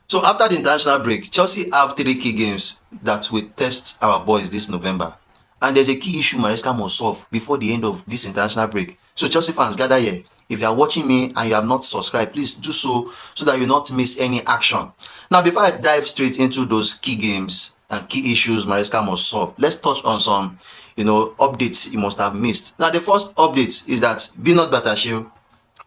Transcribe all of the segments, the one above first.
So after the international break, Chelsea have 3 key games that will test our boys this November. And there's a key issue Maresca must solve before the end of this international break. So Chelsea fans, gather here. If you are watching me and you have not subscribed, please do so that you not miss any action. Now, before I dive straight into those key games and key issues Maresca must solve, let's touch on some, updates you must have missed. Now, the first update is that Binod Batashil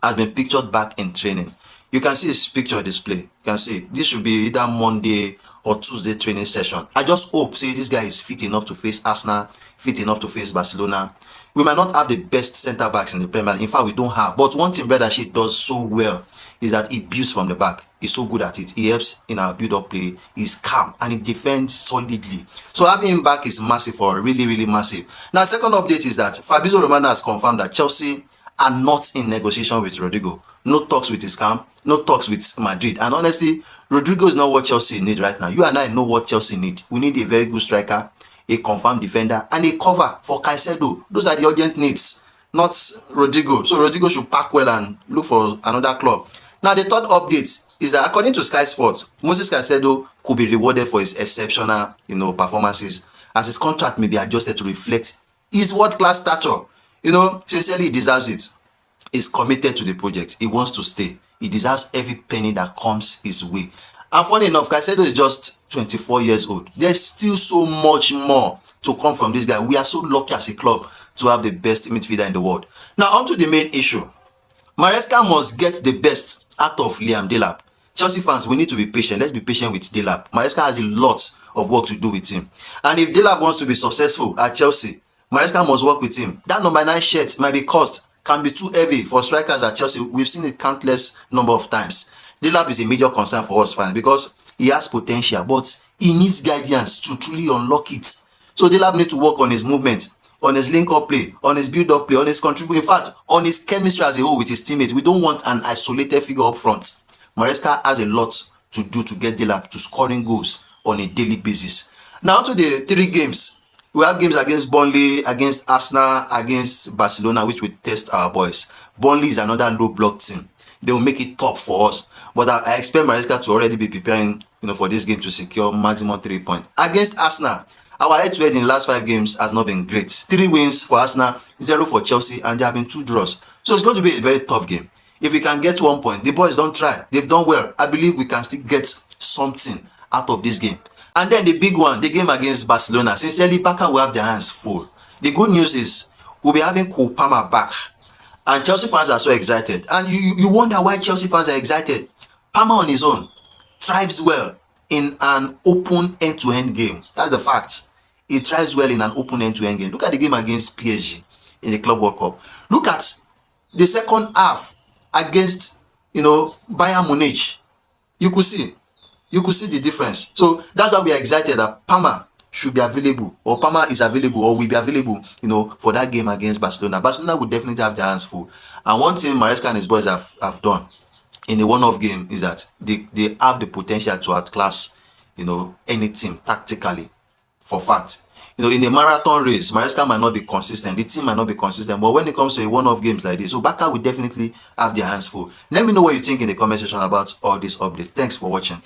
has been pictured back in training. You can see his picture display. You can see this should be either Monday or Tuesday training session. I just hope this guy is fit enough to face Arsenal, fit enough to face Barcelona. We might not have the best centre backs in the Premier League. In fact, we don't have. But one thing Brother Shea does so well is that he builds from the back. He's so good at it. He helps in our build-up play. He's calm and he defends solidly. So having him back is massive, or really, really massive. Now, second update is that Fabrizio Romano has confirmed that Chelsea are not in negotiation with Rodrigo. No talks with his camp, no talks with Madrid. And honestly, Rodrigo is not what Chelsea need right now. You and I know what Chelsea need. We need a very good striker, a confirmed defender, and a cover for Caicedo. Those are the urgent needs, not Rodrigo. So Rodrigo should pack well and look for another club. Now, the third update is that according to Sky Sports, Moses Caicedo could be rewarded for his exceptional, performances, as his contract may be adjusted to reflect his world-class stature. Sincerely, he deserves it. He's committed to the project. He wants to stay. He deserves every penny that comes his way. And funny enough, Caicedo is just 24 years old. There's still so much more to come from this guy. We are so lucky as a club to have the best midfielder in the world. Now, on to the main issue. Maresca must get the best out of Liam Delap. Chelsea fans, we need to be patient. Let's be patient with Delap. Maresca has a lot of work to do with him. And if Delap wants to be successful at Chelsea, Maresca must work with him. That number 9 shirt might be can be too heavy for strikers at Chelsea. We've seen it countless number of times. Delap is a major concern for us fans because he has potential, but he needs guidance to truly unlock it. So Delap needs to work on his movement, on his link-up play, on his build-up play, on his contribution. In fact, on his chemistry as a whole with his teammates. We don't want an isolated figure up front. Maresca has a lot to do to get Delap to scoring goals on a daily basis. Now to the 3 games. We have games against Burnley, against Arsenal, against Barcelona, which will test our boys. Burnley is another low-block team. They will make it tough for us. But I expect Maresca to already be preparing, for this game to secure maximum 3 points. Against Arsenal, our head-to-head in the last 5 games has not been great. 3 wins for Arsenal, 0 for Chelsea, and there have been 2 draws. So it's going to be a very tough game. If we can get 1 point, the boys don't try. They've done well. I believe we can still get something out of this game. And then the big one, the game against Barcelona. Sincerely, Barca will have their hands full. The good news is we'll be having Cole Palmer back. And Chelsea fans are so excited. And you wonder why Chelsea fans are excited. Palmer on his own thrives well in an open end-to-end game. That's the fact. He thrives well in an open end-to-end game. Look at the game against PSG in the Club World Cup. Look at the second half against, Bayern Munich. You could see the difference. So that's why we are excited that Palmer should be available, or Palmer is available, or will be available, for that game against Barcelona. Barcelona will definitely have their hands full. And one thing Maresca and his boys have done in a one-off game is that they have the potential to outclass, any team tactically. For fact, in a marathon race, Maresca might not be consistent. The team might not be consistent. But when it comes to a one-off games like this, so Barca will definitely have their hands full. Let me know what you think in the comment section about all this update. Thanks for watching.